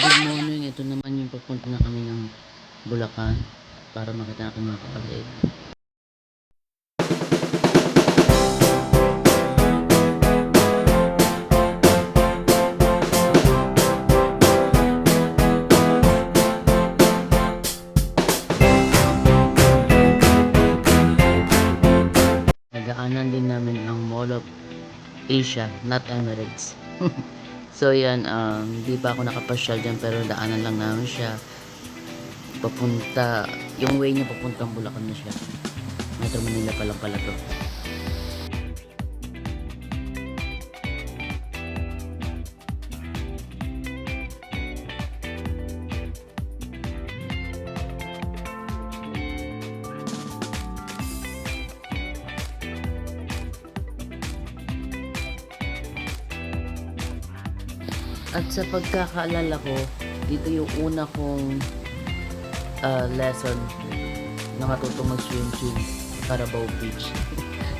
Good morning, ito naman yung papunta na kami ng Bulacan para makita natin mga kapatid. Nagaanan din namin ang Mall of Asia, not Emirates. So yan, hindi pa ako nakapasyal dyan pero daanan lang namin siya papunta, yung way niya papuntang Bulacan na siya. Metro Manila pa lang pala to. At sa pagkakaalala ko, dito yung una kong lesson nakatutong mag-swim sa Carabao Beach.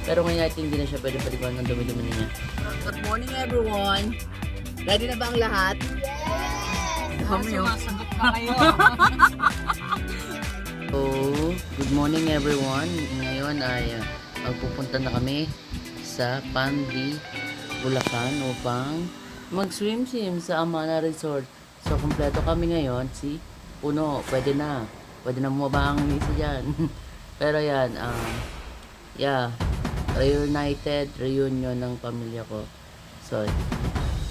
Pero ngayon I think hindi na siya pwede paliguan ng dumi-dumi niya. Good morning everyone! Ready na ba ang lahat? Yes! Sumasagot na kayo. So, good morning everyone. Ngayon ay magpupunta na kami sa Pandi, Bulacan upang mag-swim sa Amana Resort. So, kompleto kami ngayon. Si Uno, pwede na. Pwede na bumaba ang isa dyan. Pero yan, yeah, reunited, reunion ng pamilya ko. So,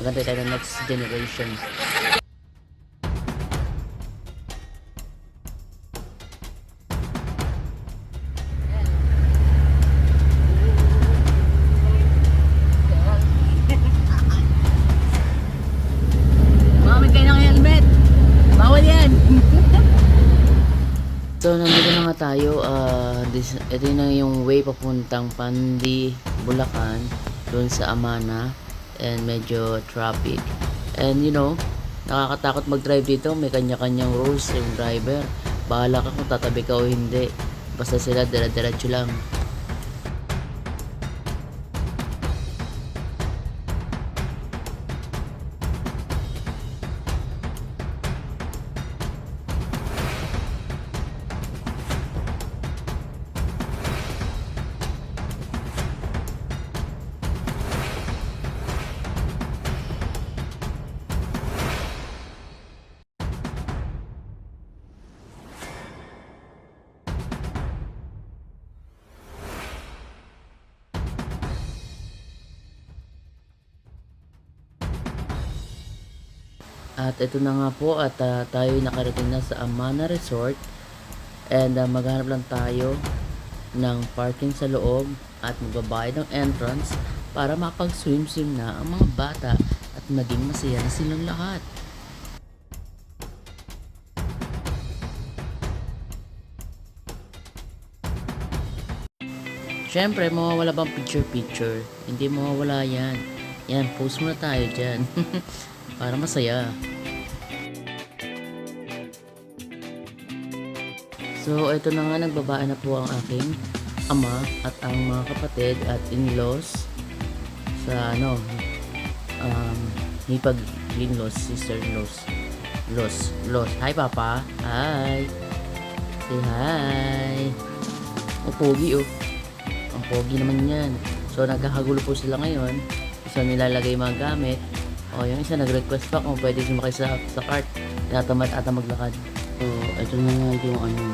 maganda tayo ng next generation. Mamit kayo ng helmet! Bawal yan! So, nandito na nga tayo. Ito na yung way papuntang Pandi, Bulacan, doon sa Amana. And medyo traffic. And you know, nakakatakot mag-drive dito. May kanya-kanyang rules yung driver. Bahala ka kung tatabi ka o hindi. Basta sila, dire-diretso lang. At ito na nga po at tayo nakarating na sa Amana Resort and maghanap lang tayo ng parking sa loob at magbabayad ng entrance para makapag-swim na ang mga bata at maging masaya na silang lahat. Siyempre, mawawala bang picture? Hindi mawawala yan. Yan, post muna tayo dyan. Para masaya. So, ito na nga, nagbabaan na po ang aking ama at ang mga kapatid at in-laws sa hipag in-laws, sister-in-laws. Los. Hi, Papa. Hi. Say hi. O, pogi, oh. Ang pogi naman yan. So, nagkakagulo po sila ngayon. Isa nilalagay mga gamit. O, yung isa nag-request pa kung pwede sumakay sa cart. Tinatamad ata maglakad. So, ito na nga yung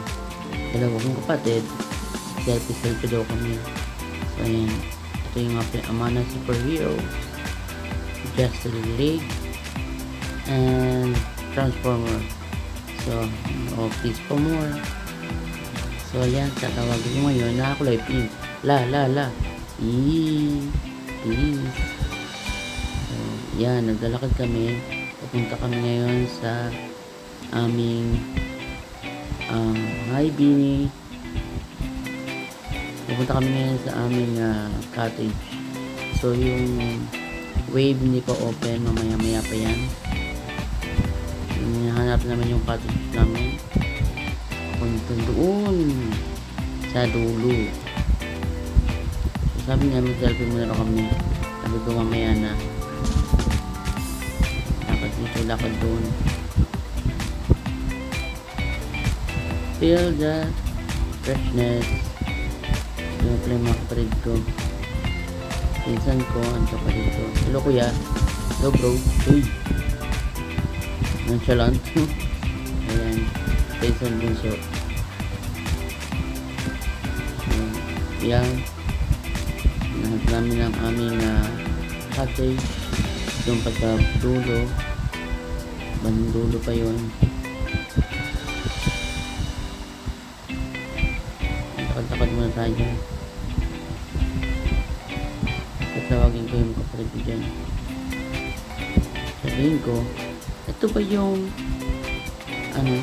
dalawa kong kapatid. Selfie daw kami. So, ayan. Ito yung Amana Superhero, Justice League, and Transformer. So, please for more. So, ayan. Tatawagin ko ngayon. Nakakulay pink. La. Please. So, yan. Naglalakad kami. Pupunta kami ngayon sa aming hi Bini. Pupunta kami ngayon sa aming cottage. So yung wave hindi pa open, mamaya pa yan. Hanap naman yung cottage namin. Punta doon sa dulo. So sabi niya, mag-selfie muna kami. Sabi ko mamaya na. Lakad dito, lakad doon. Feel the freshness. Yung pala yung mga kapatid ko. Pinsan ko, ang kapatid ko. Hello kuya. Hello bro. Uy. Nonchalant. Ayan. Pinsan bunso. Yan. Nahanap namin ang aming cottage. Doon pa sa dulo. Bandang dulo pa yun. Takad-takad muna tayo dyan. Tatawagin ko yung kapatid ko dyan. Sabihin ko, ito ba yung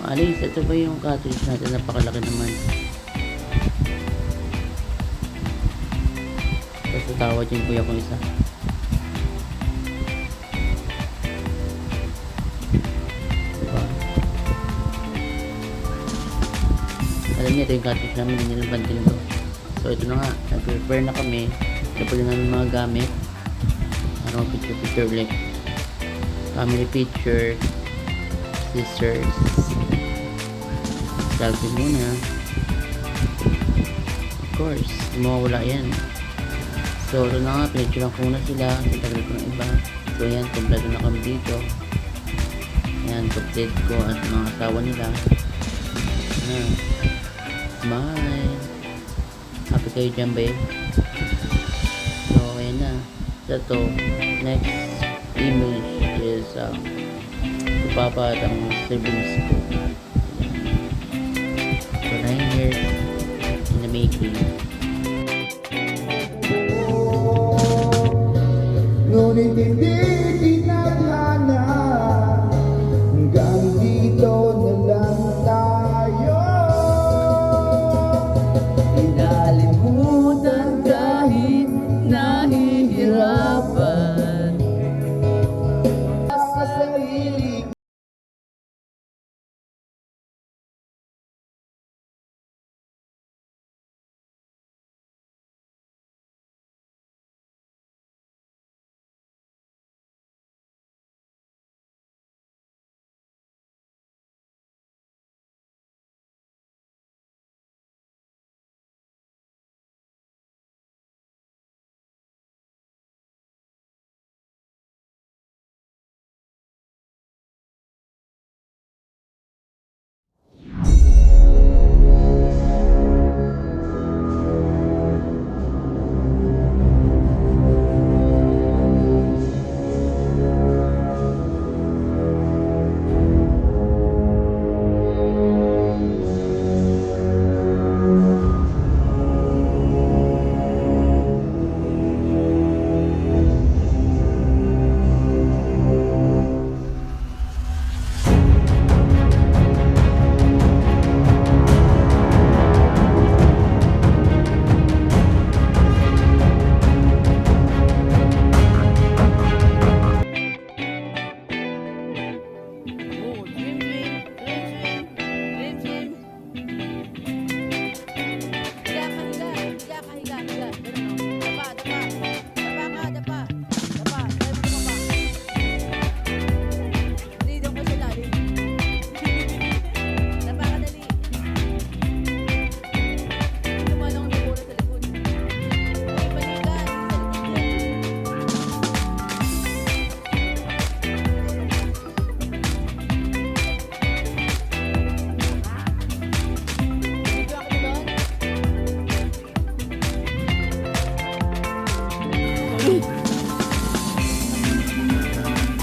Alice, ito ba yung cottage natin? Napakalaki naman. Tapos tatawad yung kuya kong isa. Diba? Alam niya, ito yung cottage namin, hindi nilang bantin to. So ito na nga, nag-prepare na kami. Tapos namin mga gamit. Picture like family picture, sisters, selfie muna. Of course, mawawala yan. So ito na nga, pinicture ko muna sila. Sa tagal ko ng iba. So yan, kompleto na kami dito. Yan, complete ko at mga asawa nila. Yan. Smile. Happy kayo dyan, babe. So ayan na. So to, next image is si Papa at ang siblings ko. So 9 years in the making. Ngunit hindi tinadhana, hanggang dito na lang tayo. Inalimutan kahit nahihirapan. Sa sarili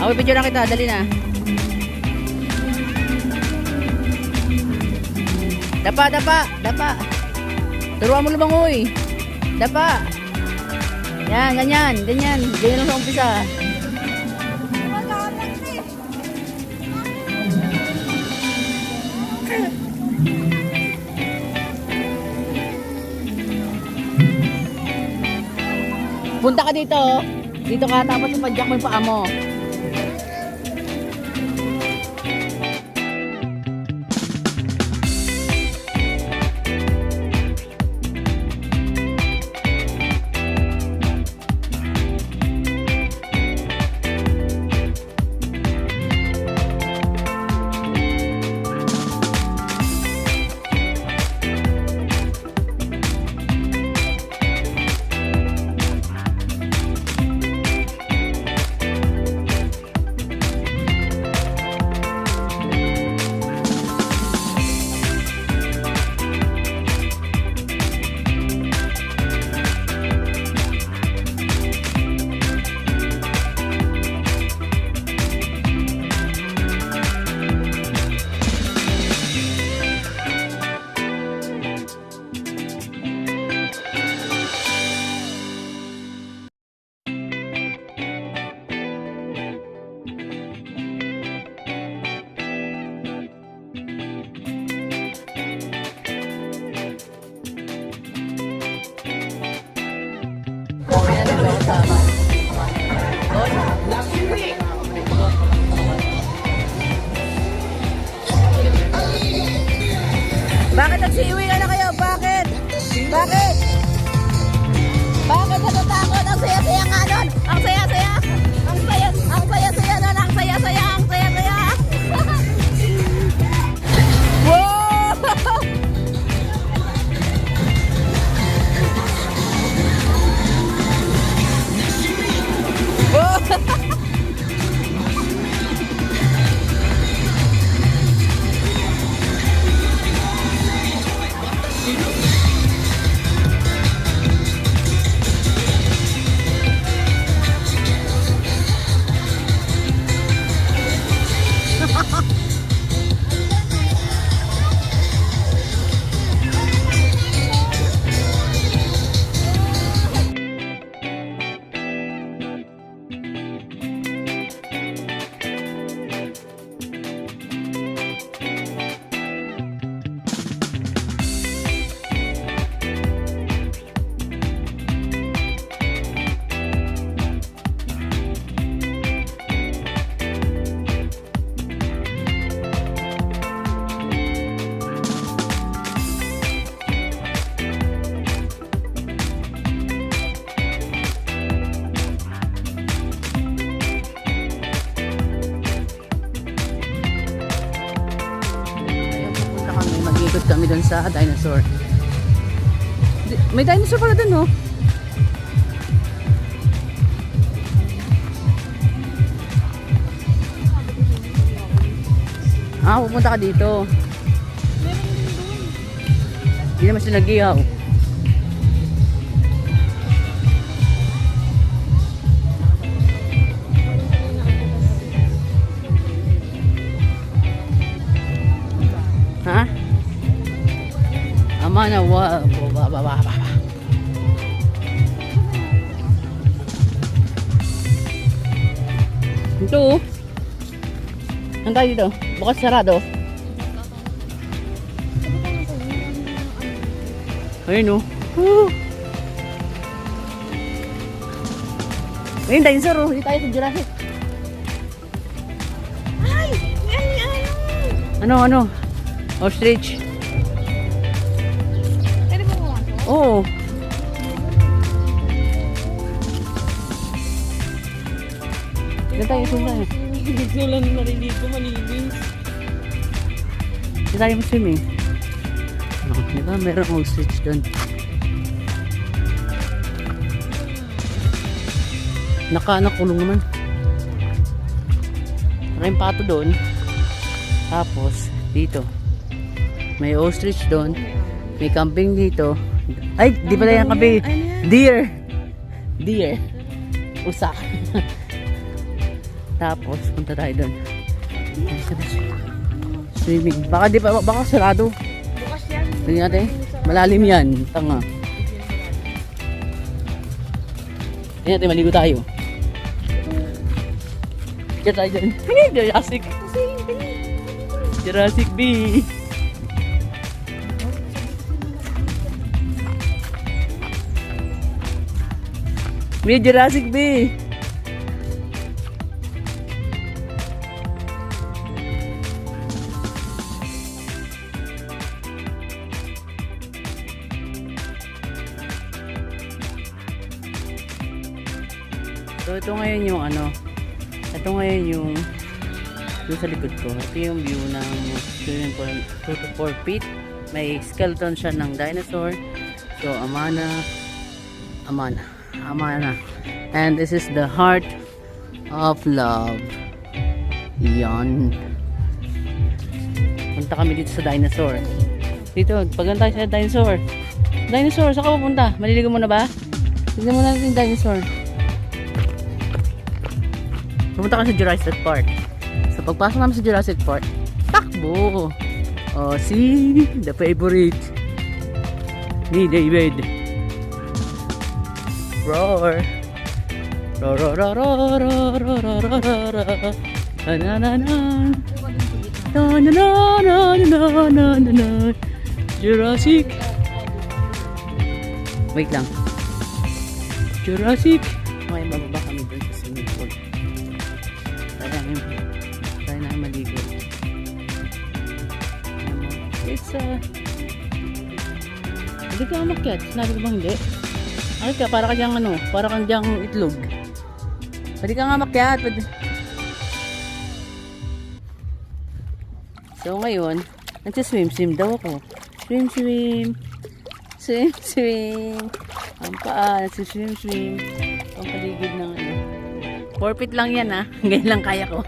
Ako, picture na kita, dali na. Dapa, dapa, dapa. Turuan mo lumangoy. Dapa. Yan, ganyan, ganyan. Ganyan lang sa umpisa. Punta ka dito. Dito ka, tapos ipadyak mo yung paa mo. nagsiuwi na kayo? Bakit? Bakit? Bakit natatakot? Ang saya-saya nga nun! Ang saya-saya! Ang saya-saya nun! Ang saya-saya! Ang saya-saya! Wow! Mag-ikot kami doon sa dinosaur. May dinosaur pala doon, no? Pupunta ka dito. Hindi naman sila nag-ihaw. Ha? Ama na, ba. Ito, oh. Ang tayo dito? Bukas sarado. Ayun, oh. Ayun, dinosaur, oh. Hindi tayo sa Jurassic. Ay! Ano? Ano? Ostrich. Pwede mo mo ito? Oo. Dito tayo, tayo. Gusto lang narinig ko, malinis. Dito tayo mag-swimming. Diba? Merong ostrich doon. Nakulong naman. Naka yung pato doon. Tapos, dito. May ostrich doon. May kambing dito. Ay, di pala yung kambing. Deer. Deer. Usa. Tapos, punta tayo doon. Swimming. Baka sarado. Bukas yan. Tingnan natin. Malalim yan. Tanga. Tingnan natin, maligo tayo. Diyan tayo dyan. Jurassic. Jurassic B. May Jurassic B. So ito ngayon yung ito ngayon yung sa likod ko. Ito yung view ng swimming pool, 2 to 4 feet. May skeleton siya ng dinosaur. So Amana. And this is the heart of love. Yan. Punta kami dito sa dinosaur. Dito, paganda tayo sa dinosaur. Dinosaur, saan ka pupunta? Maliligo mo na ba? Tignan mo natin yung dinosaur. Pumunta ka sa Jurassic Park. So pagpasok namin sa Jurassic Park, takbo! Oh, see? The favorite ni David. Roar! Roar, roar, roar, roar, roar, roar, roar, roar. Na-na-na-na. Na-na-na-na-na-na-na-na. Jurassic. Wait lang. Jurassic. Okay, bababa kami dun sa swimming pool. Try namin maligo. It's Hindi ka umakyat. Sinabi ko bang hindi? Akit ka, para ka diyang ano, para kang diyang itlog. Pwede ka nga umakyat. Pwede. So ngayon, nagsiswim-swim daw ako. Swim-swim. Swim-swim. Ang paa, nagsiswim-swim. Ang paligid ng ano. 4 feet lang yan ha. Ngayon lang kaya ko.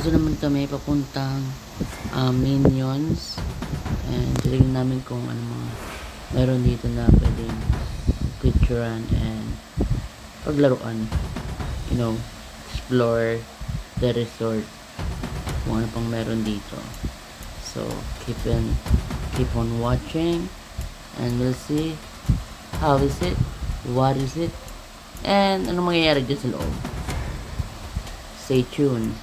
Ito naman kami papuntang Minions. And titignan namin kung ano mga meron dito na pwedeng picturean and paglaruan. You know, explore the resort. Kung ano pang meron dito. So, keep on watching and we'll see how is it, what is it, and ano mangyayari dyan sa loob. Stay tuned.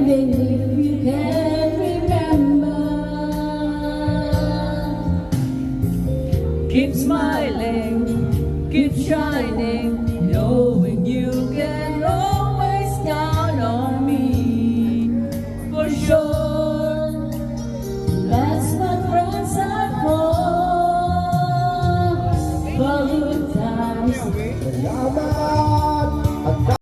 Even if you can't remember, keep smiling, keep shining, knowing you can always count on me. For sure, that's what friends are for good times. Salamat at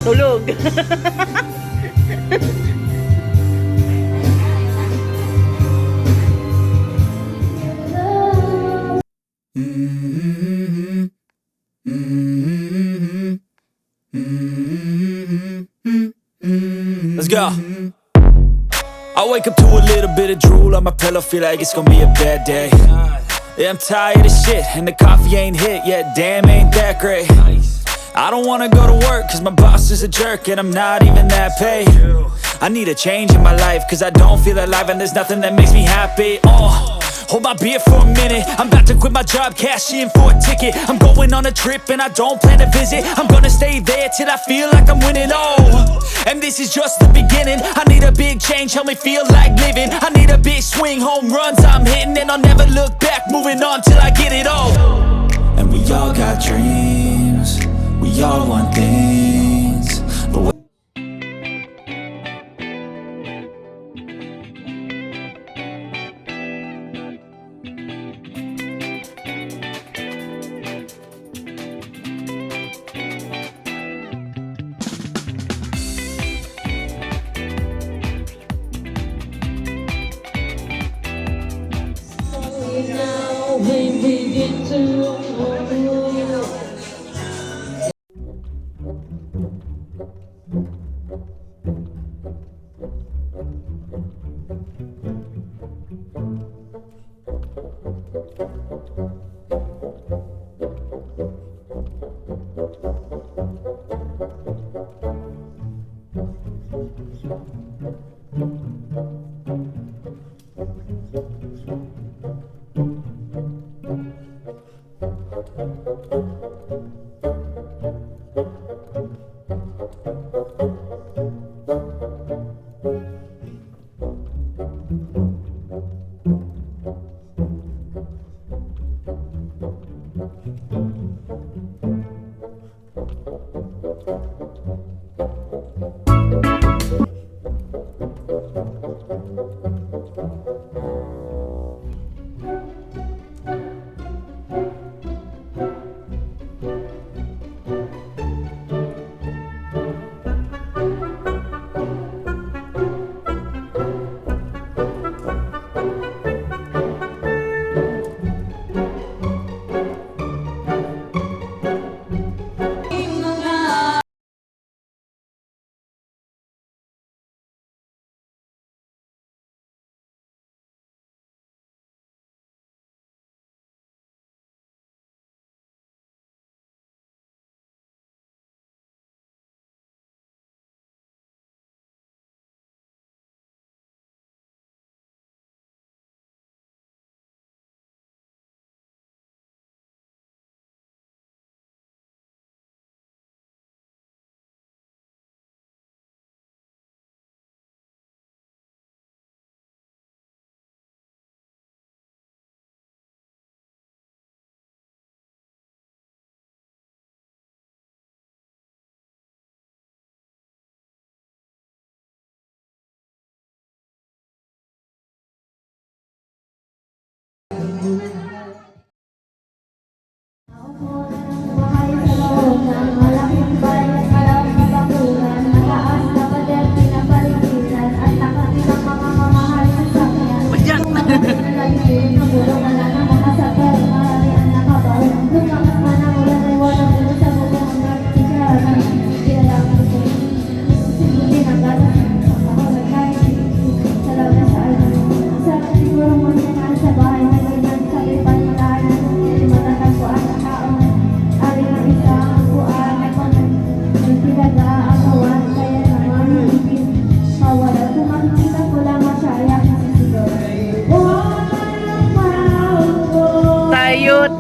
Tulog. Let's go. I wake up to a little bit of drool on my pillow, feel like it's gonna be a bad day. Yeah, I'm tired of shit, and the coffee ain't hit yet, damn, ain't that great. I don't wanna go to work, cause my boss is a jerk, and I'm not even that paid. I need a change in my life, cause I don't feel alive, and there's nothing that makes me happy. Hold my beer for a minute, I'm about to quit my job, cash in for a ticket. I'm going on a trip and I don't plan to visit. I'm gonna stay there till I feel like I'm winning, and this is just the beginning. I need a big change, help me feel like living. I need a big swing, home runs I'm hitting, and I'll never look back, moving on till I get it all. And we all got dreams, we all want things, but Now when we get to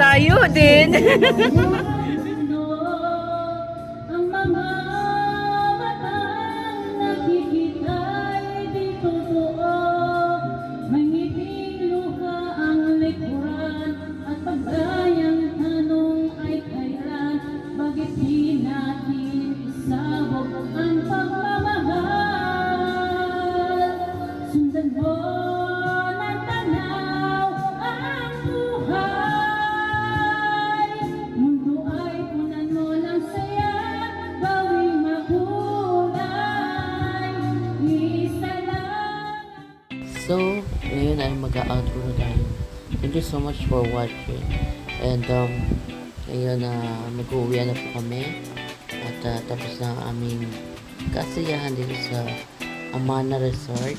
Tayo din. Ang mga matang nakikita'y di totoo. May ngiting luha ang likuran at pagbayang tanong ay kailan. Bakit di natin isabog ang pagmamahal? Sundan mo ng tanaw ang buhay. Mundo ay punan mo ng saya, bawing makulay. Isa lang. So, ngayon ay mag-outro na tayo. Thank you so much for watching. And, ngayon mag-uwi na po kami. At tapos na ang aming kasiyahan dito sa Amana Resort.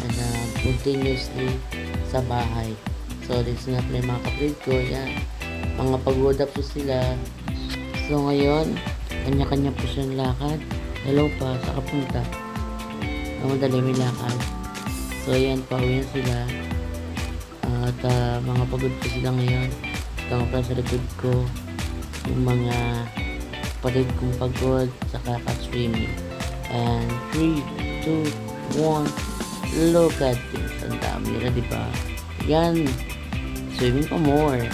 And continuously sa bahay. So, dito na pala yung mga kapatid ko. Yan. Mga pagoda po sila. So, ngayon, kanya-kanya po siyang lakad. Hello pa, sa kapunta. Madali may lakad. So, ayan, pauwi na sila. At mga pagod po sila ngayon. Ito nga pala sa likod ko. Yung mga kapatid kong pagod sa kaka-swimming. And 3, 2, 1, look at this. Ang dami nila, diba? Yan. Swimming pa more.